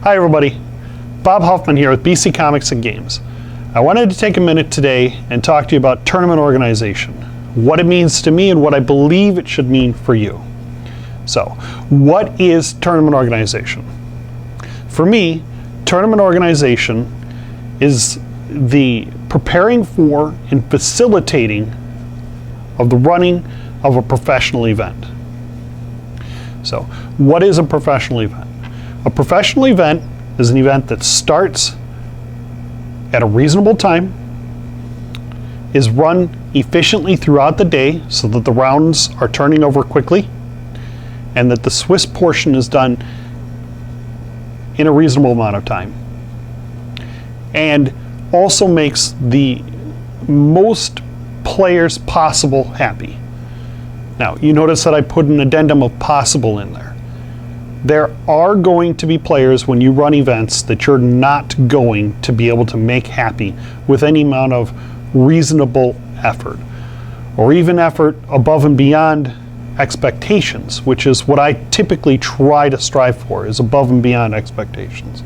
Hi everybody, Bob Huffman here with BC Comics and Games. I wanted to take a minute today and talk to you about tournament organization, what it means to me and what I believe it should mean for you. So, what is tournament organization? For me, tournament organization is the preparing for and facilitating of the running of a professional event. So, what is a professional event? A professional event is an event that starts at a reasonable time, is run efficiently throughout the day so that the rounds are turning over quickly, and that the Swiss portion is done in a reasonable amount of time, and also makes the most players possible happy. Now, you notice that I put an addendum of possible in there. There are going to be players when you run events that you're not going to be able to make happy with any amount of reasonable effort, or even effort above and beyond expectations, which is what I typically try to strive for, is above and beyond expectations.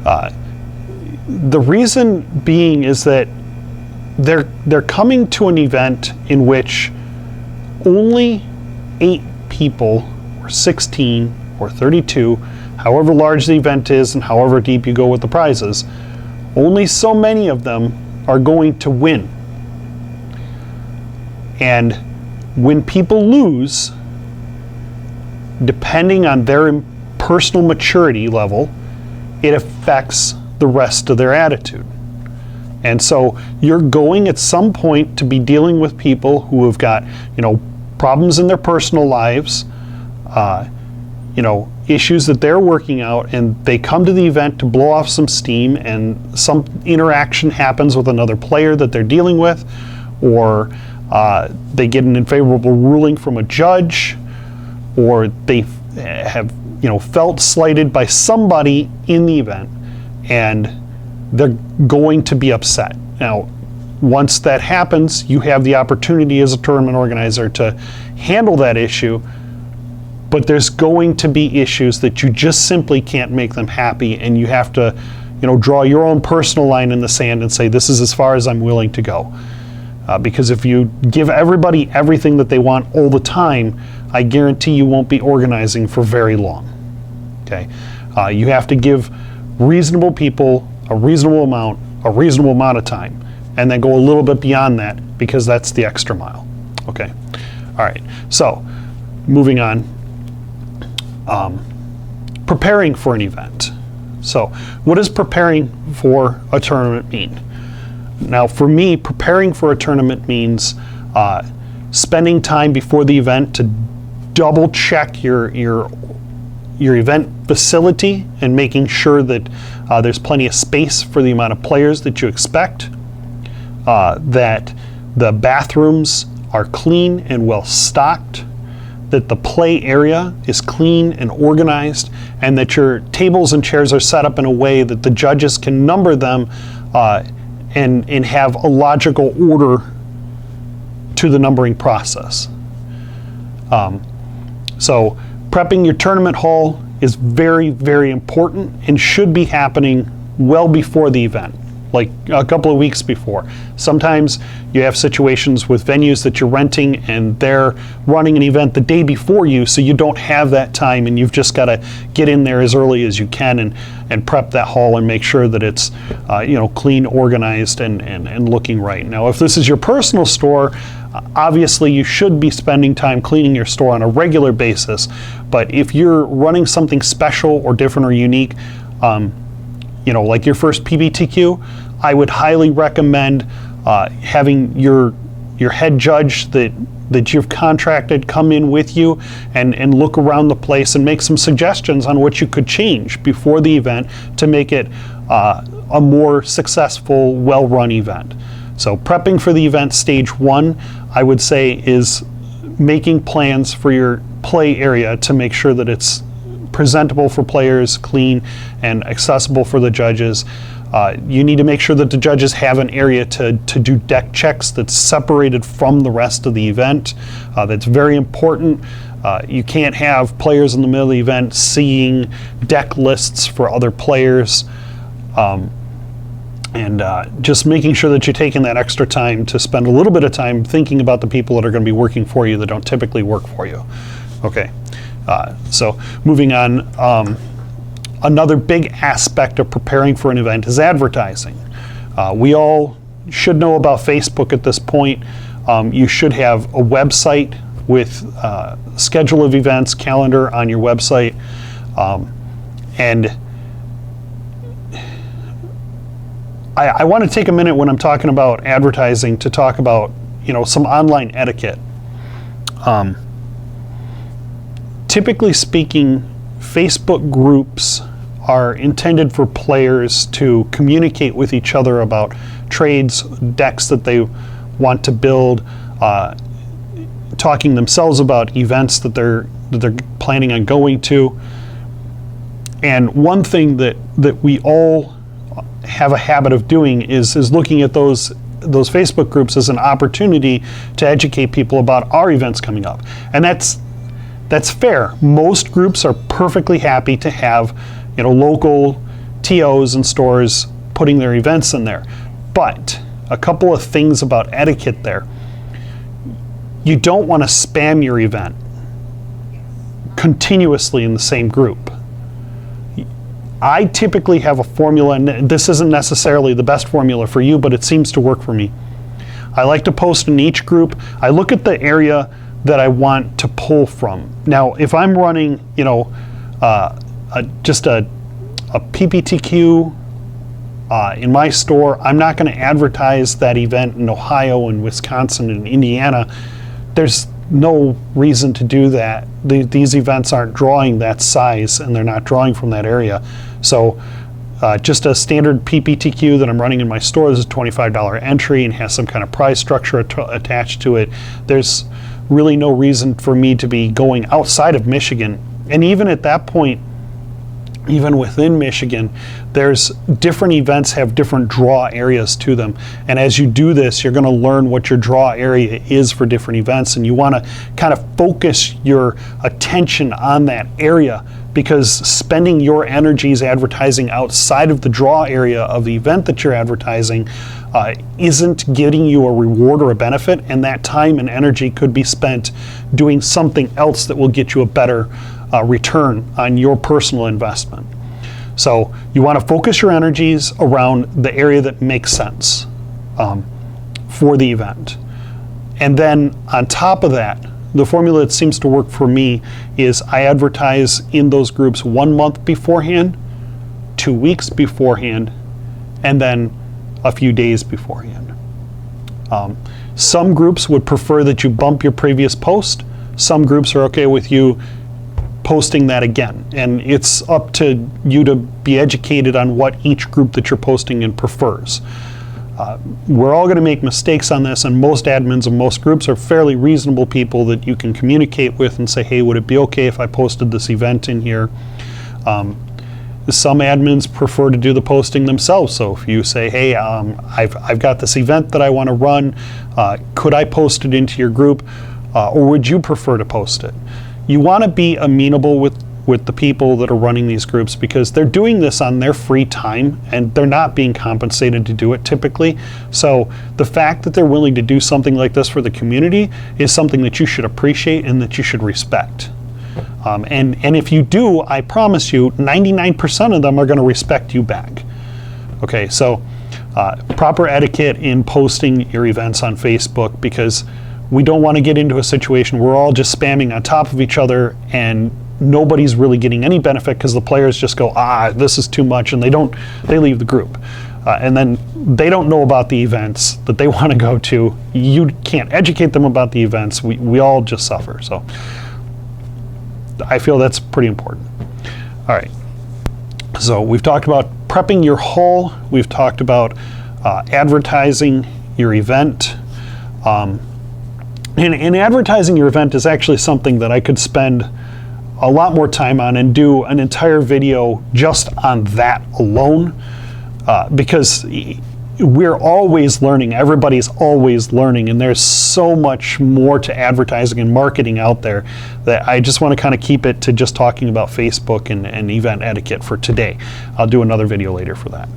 The reason being is that they're coming to an event in which only 8 people, or 16, or 32, however large the event is and however deep you go with the prizes, only so many of them are going to win. And when people lose, depending on their personal maturity level, it affects the rest of their attitude. And so you're going at some point to be dealing with people who have got, problems in their personal lives, issues that they're working out, and they come to the event to blow off some steam, and some interaction happens with another player that they're dealing with, or they get an unfavorable ruling from a judge, or they have felt slighted by somebody in the event, and they're going to be upset. Now, once that happens, you have the opportunity as a tournament organizer to handle that issue, but there's going to be issues that you just simply can't make them happy, and you have to draw your own personal line in the sand and say, this is as far as I'm willing to go. Because if you give everybody everything that they want all the time, I guarantee you won't be organizing for very long. Okay, you have to give reasonable people a reasonable amount of time, and then go a little bit beyond that, because that's the extra mile. Okay, all right, so moving on. Preparing for an event. So what does preparing for a tournament mean? Now, for me, preparing for a tournament means spending time before the event to double check your event facility and making sure that there's plenty of space for the amount of players that you expect, that the bathrooms are clean and well stocked, that the play area is clean and organized, and that your tables and chairs are set up in a way that the judges can number them and have a logical order to the numbering process. So prepping your tournament hall is very, very important and should be happening well before the event, like a couple of weeks before. Sometimes you have situations with venues that you're renting and they're running an event the day before you, so you don't have that time, and you've just got to get in there as early as you can and prep that hall and make sure that it's clean, organized, and looking right. Now, if this is your personal store, obviously you should be spending time cleaning your store on a regular basis, but if you're running something special or different or unique, like your first PBTQ, I would highly recommend having your head judge that you've contracted come in with you and look around the place and make some suggestions on what you could change before the event to make it a more successful, well-run event. So prepping for the event, stage 1, I would say, is making plans for your play area to make sure that it's presentable for players, clean, and accessible for the judges. You need to make sure that the judges have an area to do deck checks that's separated from the rest of the event. That's very important. You can't have players in the middle of the event seeing deck lists for other players. And just making sure that you're taking that extra time to spend a little bit of time thinking about the people that are going to be working for you that don't typically work for you. Okay, so moving on. Another big aspect of preparing for an event is advertising. We all should know about Facebook at this point. You should have a website with schedule of events, calendar on your website, and I want to take a minute when I'm talking about advertising to talk about, some online etiquette. Typically speaking, Facebook groups are intended for players to communicate with each other about trades, decks that they want to build, talking themselves about events that they're planning on going to. And one thing that we all have a habit of doing is looking at those Facebook groups as an opportunity to educate people about our events coming up. And that's fair. Most groups are perfectly happy to have, local TOs and stores putting their events in there. But a couple of things about etiquette there. You don't want to spam your event continuously in the same group. I typically have a formula, and this isn't necessarily the best formula for you, but it seems to work for me. I like to post in each group. I look at the area that I want to pull from. Now, if I'm running, just a PPTQ in my store, I'm not going to advertise that event in Ohio and Wisconsin and Indiana. There's no reason to do that. These events aren't drawing that size, and they're not drawing from that area. So just a standard PPTQ that I'm running in my store is a $25 entry and has some kind of price structure attached to it. There's really no reason for me to be going outside of Michigan. And even at that point, even within Michigan, there's different events have different draw areas to them. And as you do this, you're going to learn what your draw area is for different events. And you want to kind of focus your attention on that area, because spending your energies advertising outside of the draw area of the event that you're advertising isn't getting you a reward or a benefit. And that time and energy could be spent doing something else that will get you a better return on your personal investment. So you want to focus your energies around the area that makes sense for the event. And then on top of that, the formula that seems to work for me is I advertise in those groups 1 month beforehand, 2 weeks beforehand, and then a few days beforehand. Some groups would prefer that you bump your previous post. Some groups are okay with you posting that again, and it's up to you to be educated on what each group that you're posting in prefers. We're all going to make mistakes on this, and most admins of most groups are fairly reasonable people that you can communicate with and say, hey, would it be okay if I posted this event in here? Some admins prefer to do the posting themselves, so if you say, hey, I've got this event that I want to run, could I post it into your group, or would you prefer to post it? You want to be amenable with the people that are running these groups, because they're doing this on their free time and they're not being compensated to do it typically. So the fact that they're willing to do something like this for the community is something that you should appreciate and that you should respect. And if you do, I promise you, 99% of them are going to respect you back. Okay, so proper etiquette in posting your events on Facebook, because we don't want to get into a situation where we're all just spamming on top of each other and nobody's really getting any benefit, because the players just go, this is too much, and they leave the group. And then they don't know about the events that they want to go to. You can't educate them about the events. We all just suffer. So I feel that's pretty important. All right. So we've talked about prepping your haul. We've talked about advertising your event. And advertising your event is actually something that I could spend a lot more time on and do an entire video just on that alone. because we're always learning. Everybody's always learning, and there's so much more to advertising and marketing out there that I just want to kind of keep it to just talking about Facebook and event etiquette for today. I'll do another video later for that.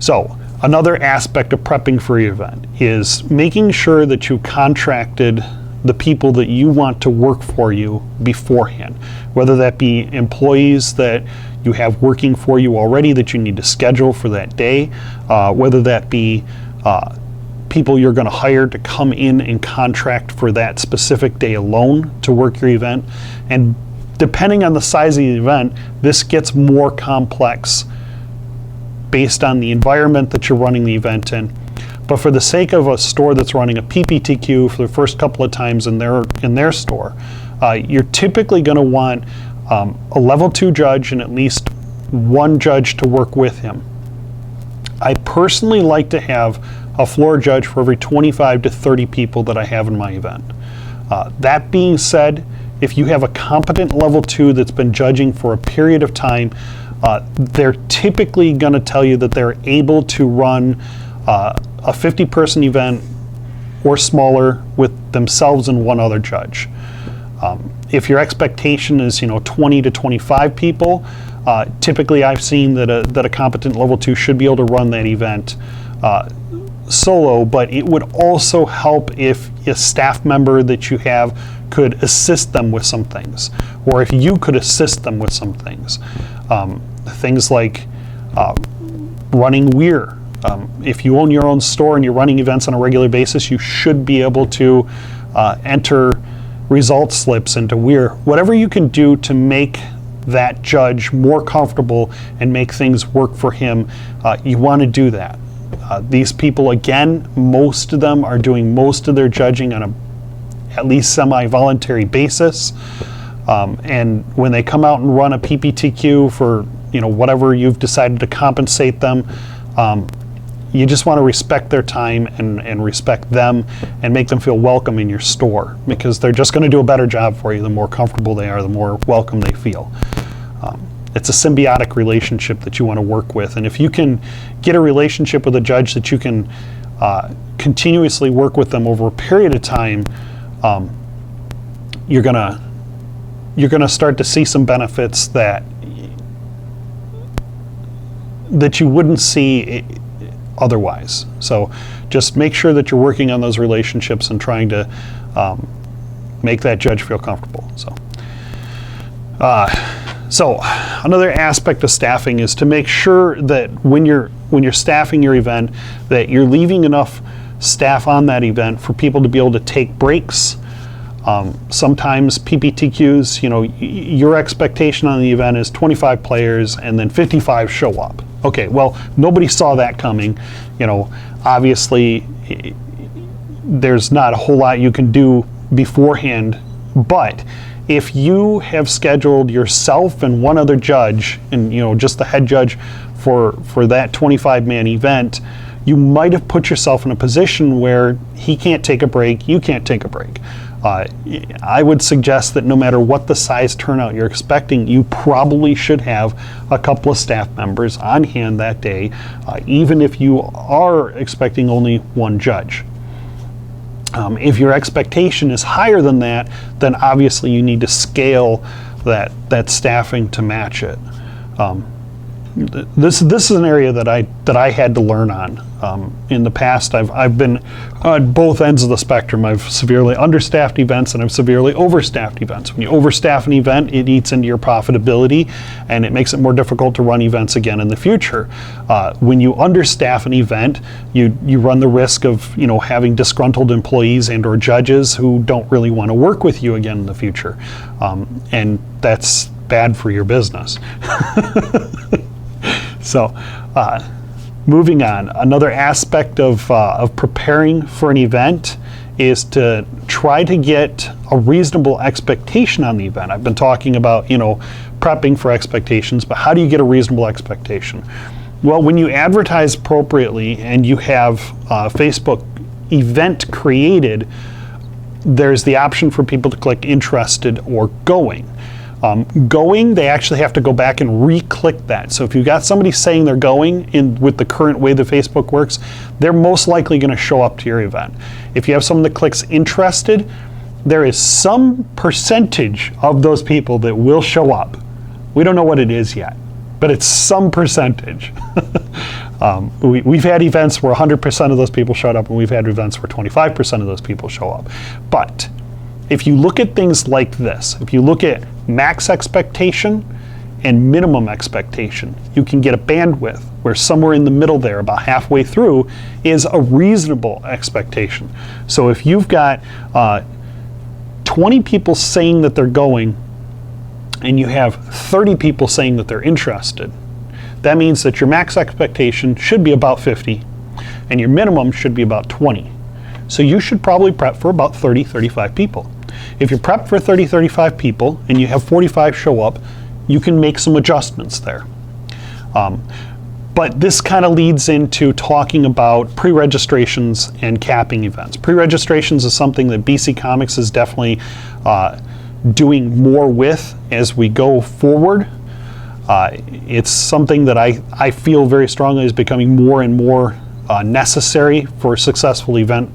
So another aspect of prepping for your event is making sure that you contracted the people that you want to work for you beforehand, whether that be employees that you have working for you already that you need to schedule for that day, whether that be people you're going to hire to come in and contract for that specific day alone to work your event. And depending on the size of the event, this gets more complex based on the environment that you're running the event in. But for the sake of a store that's running a PPTQ for the first couple of times in their store, you're typically going to want a level 2 judge and at least one judge to work with him. I personally like to have a floor judge for every 25 to 30 people that I have in my event. That being said, if you have a competent level 2 that's been judging for a period of time, they're typically going to tell you that they're able to run a 50-person event or smaller with themselves and one other judge. If your expectation is 20 to 25 people, typically I've seen that a competent level 2 should be able to run that event solo, but it would also help if a staff member that you have could assist them with some things, or if you could assist them with some things. Things like running Weir. If you own your own store and you're running events on a regular basis, you should be able to enter result slips into Weir. Whatever you can do to make that judge more comfortable and make things work for him, you want to do that. These people, again, most of them are doing most of their judging on a at least semi-voluntary basis. And when they come out and run a PPTQ for whatever you've decided to compensate them, you just want to respect their time and respect them and make them feel welcome in your store, because they're just going to do a better job for you. The more comfortable they are, the more welcome they feel. It's a symbiotic relationship that you want to work with, and if you can get a relationship with a judge that you can continuously work with them over a period of time, you're gonna start to see some benefits that you wouldn't see otherwise. So just make sure that you're working on those relationships and trying to make that judge feel comfortable. So another aspect of staffing is to make sure that when you're staffing your event, that you're leaving enough staff on that event for people to be able to take breaks. Sometimes PPTQs, your expectation on the event is 25 players and then 55 show up. Okay, well, nobody saw that coming. Obviously, there's not a whole lot you can do beforehand, but if you have scheduled yourself and one other judge, and just the head judge for that 25-man event, you might have put yourself in a position where he can't take a break, you can't take a break. I would suggest that no matter what the size turnout you're expecting, you probably should have a couple of staff members on hand that day, even if you are expecting only one judge. If your expectation is higher than that, then obviously you need to scale that staffing to match it. This is an area that I had to learn on. In the past, I've been on both ends of the spectrum. I've severely understaffed events and I've severely overstaffed events. When you overstaff an event, it eats into your profitability and it makes it more difficult to run events again in the future. When you understaff an event, you run the risk of having disgruntled employees and or judges who don't really want to work with you again in the future, and that's bad for your business. So, moving on, another aspect of preparing for an event is to try to get a reasonable expectation on the event. I've been talking about, prepping for expectations, but how do you get a reasonable expectation? Well, when you advertise appropriately and you have Facebook event created, there's the option for people to click interested or going. Going, they actually have to go back and re-click that. So if you've got somebody saying they're going with the current way that Facebook works, they're most likely going to show up to your event. If you have someone that clicks interested, there is some percentage of those people that will show up. We don't know what it is yet, but it's some percentage. We've had events where 100% of those people showed up, and we've had events where 25% of those people show up. But if you look at things like this, if you look at max expectation and minimum expectation, you can get a bandwidth where somewhere in the middle there, about halfway through, is a reasonable expectation. So if you've got 20 people saying that they're going, and you have 30 people saying that they're interested, that means that your max expectation should be about 50, and your minimum should be about 20. So you should probably prep for about 30, 35 people. If you're prepped for 30, 35 people, and you have 45 show up, you can make some adjustments there. But this kind of leads into talking about pre-registrations and capping events. Pre-registrations is something that BC Comics is definitely doing more with as we go forward. It's something that I feel very strongly is becoming more and more necessary for successful event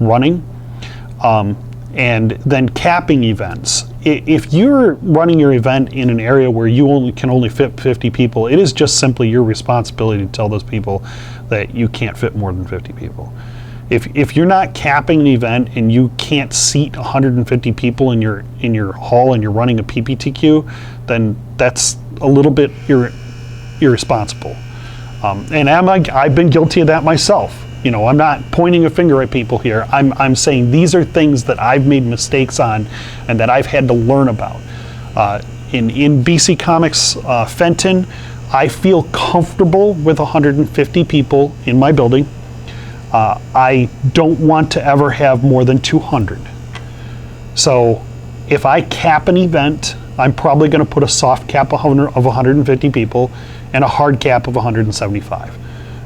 running. And then capping events. If you're running your event in an area where you can only fit 50 people, it is just simply your responsibility to tell those people that you can't fit more than 50 people. If you're not capping an event and you can't seat 150 people in your hall and you're running a PPTQ, then that's a little bit irresponsible. And I've been guilty of that myself. You know, I'm not pointing a finger at people here. I'm saying these are things that I've made mistakes on and that I've had to learn about. In BC Comics Fenton, I feel comfortable with 150 people in my building. I don't want to ever have more than 200. So if I cap an event, I'm probably going to put a soft cap of 150 people and a hard cap of 175.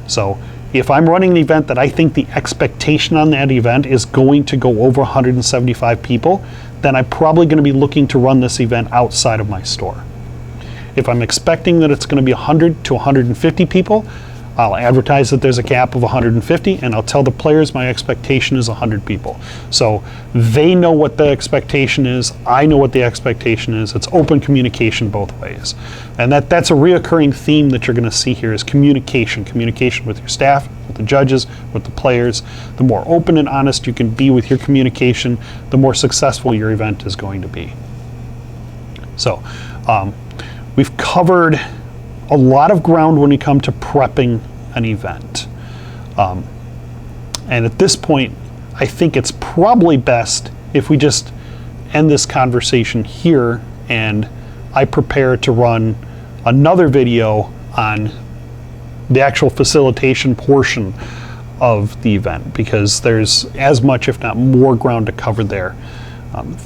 So if I'm running an event that I think the expectation on that event is going to go over 175 people, then I'm probably going to be looking to run this event outside of my store. If I'm expecting that it's going to be 100 to 150 people, I'll advertise that there's a cap of 150, and I'll tell the players my expectation is 100 people. So they know what the expectation is, I know what the expectation is. It's open communication both ways. And that's a reoccurring theme that you're going to see here is communication. Communication with your staff, with the judges, with the players. The more open and honest you can be with your communication, the more successful your event is going to be. So we've covered a lot of ground when we come to prepping an event. And at this point, I think it's probably best if we just end this conversation here and I prepare to run another video on the actual facilitation portion of the event, because there's as much, if not more, ground to cover there.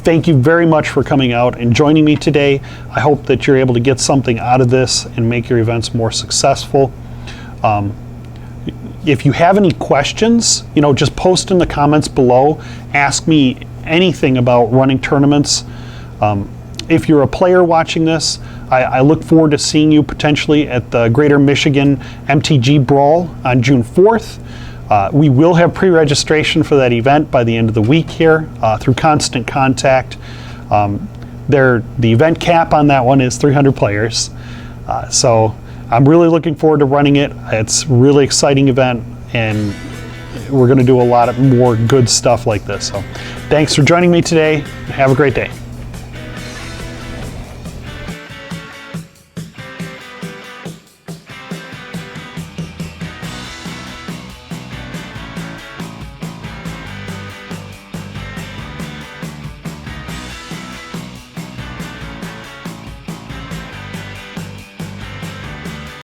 Thank you very much for coming out and joining me today. I hope that you're able to get something out of this and make your events more successful. If you have any questions, just post in the comments below. Ask me anything about running tournaments. If you're a player watching this, I look forward to seeing you potentially at the Greater Michigan MTG Brawl on June 4th. We will have pre-registration for that event by the end of the week here through Constant Contact. The event cap on that one is 300 players. So I'm really looking forward to running it. It's a really exciting event, and we're going to do a lot of more good stuff like this. So thanks for joining me today. Have a great day.